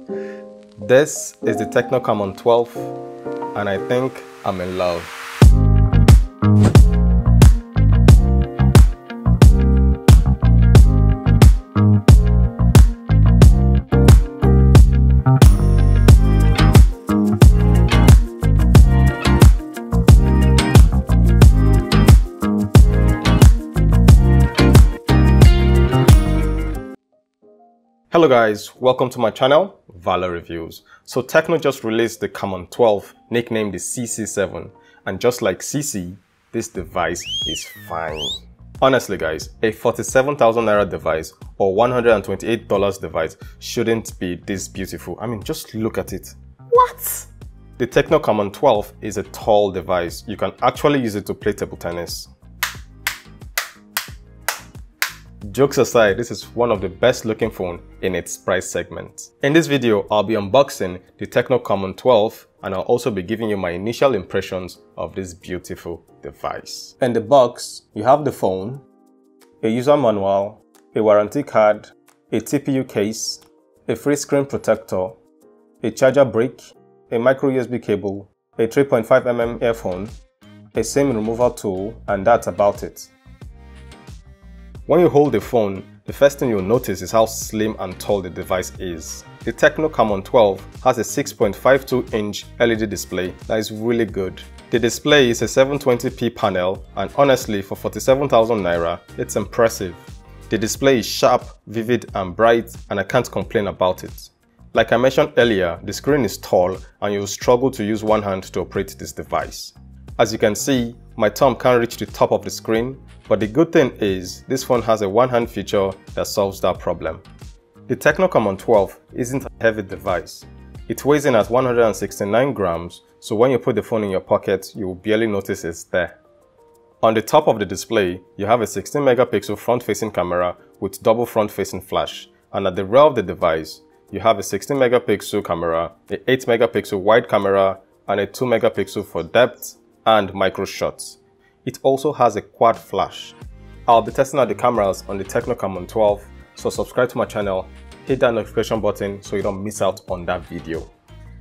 This is the Tecno Camon 12 and I think I'm in love. Hello guys, welcome to my channel, Valor Reviews. So Tecno just released the Camon 12, nicknamed the CC7, and just like CC, this device is fine. Honestly guys, a 47,000 Naira device or $128 device shouldn't be this beautiful. I mean, just look at it. What? The Tecno Camon 12 is a tall device. You can actually use it to play table tennis. Jokes aside, this is one of the best looking phones in its price segment. In this video, I'll be unboxing the Tecno Camon 12 and I'll also be giving you my initial impressions of this beautiful device. In the box, you have the phone, a user manual, a warranty card, a TPU case, a free screen protector, a charger brick, a micro USB cable, a 3.5mm earphone, a SIM removal tool, and that's about it. When you hold the phone, the first thing you'll notice is how slim and tall the device is. The Tecno Camon 12 has a 6.52-inch LED display that is really good. The display is a 720p panel and honestly for 47,000 Naira, it's impressive. The display is sharp, vivid and bright and I can't complain about it. Like I mentioned earlier, the screen is tall and you'll struggle to use one hand to operate this device. As you can see, my thumb can't reach the top of the screen, but the good thing is this phone has a one-hand feature that solves that problem. The Tecno Camon 12 isn't a heavy device. It weighs in at 169 grams, so when you put the phone in your pocket, you will barely notice it's there. On the top of the display, you have a 16-megapixel front-facing camera with double front-facing flash, and at the rear of the device, you have a 16-megapixel camera, a 8-megapixel wide camera, and a 2-megapixel for depth and micro shots. It also has a quad flash. I'll be testing out the cameras on the Tecno Camon 12, so subscribe to my channel, hit that notification button so you don't miss out on that video.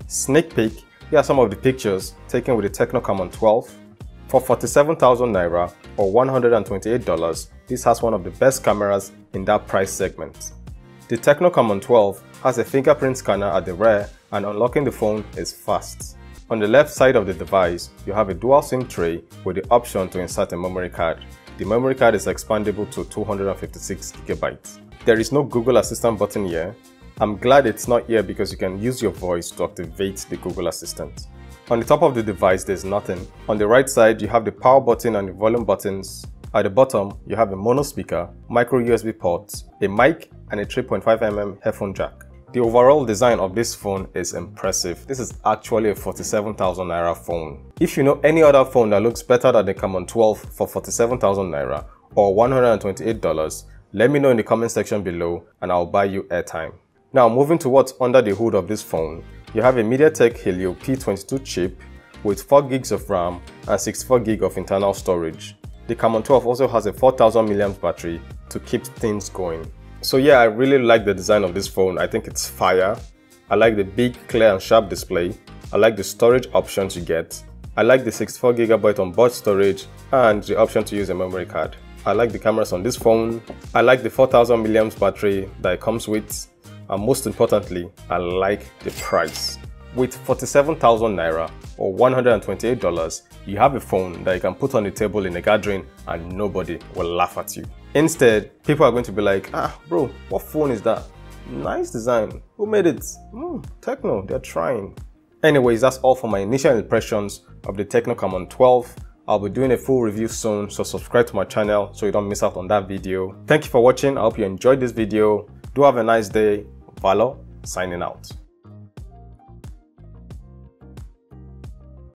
Sneak peek, here are some of the pictures taken with the Tecno Camon 12. For 47,000 Naira or $128, this has one of the best cameras in that price segment. The Tecno Camon 12 has a fingerprint scanner at the rear and unlocking the phone is fast. On the left side of the device, you have a dual SIM tray with the option to insert a memory card. The memory card is expandable to 256GB. There is no Google Assistant button here. I'm glad it's not here because you can use your voice to activate the Google Assistant. On the top of the device, there's nothing. On the right side, you have the power button and the volume buttons. At the bottom, you have a mono speaker, micro USB ports, a mic, and a 3.5mm headphone jack. The overall design of this phone is impressive. This is actually a 47,000 Naira phone. If you know any other phone that looks better than the Camon 12 for 47,000 Naira or $128, let me know in the comment section below and I'll buy you airtime. Now moving to what's under the hood of this phone, you have a MediaTek Helio P22 chip with 4 gigs of RAM and 64 gig of internal storage. The Camon 12 also has a 4000 mAh battery to keep things going. So yeah, I really like the design of this phone. I think it's fire. I like the big, clear and sharp display. I like the storage options you get. I like the 64GB onboard storage and the option to use a memory card. I like the cameras on this phone. I like the 4000 mAh battery that it comes with. And most importantly, I like the price. With 47,000 Naira or $128, you have a phone that you can put on the table in a gathering and nobody will laugh at you. Instead, people are going to be like, bro, what phone is that? Nice design. Who made it? Tecno, they're trying. Anyways, that's all for my initial impressions of the Tecno Camon 12. I'll be doing a full review soon, so subscribe to my channel so you don't miss out on that video. Thank you for watching. I hope you enjoyed this video. Do have a nice day. Valor, signing out.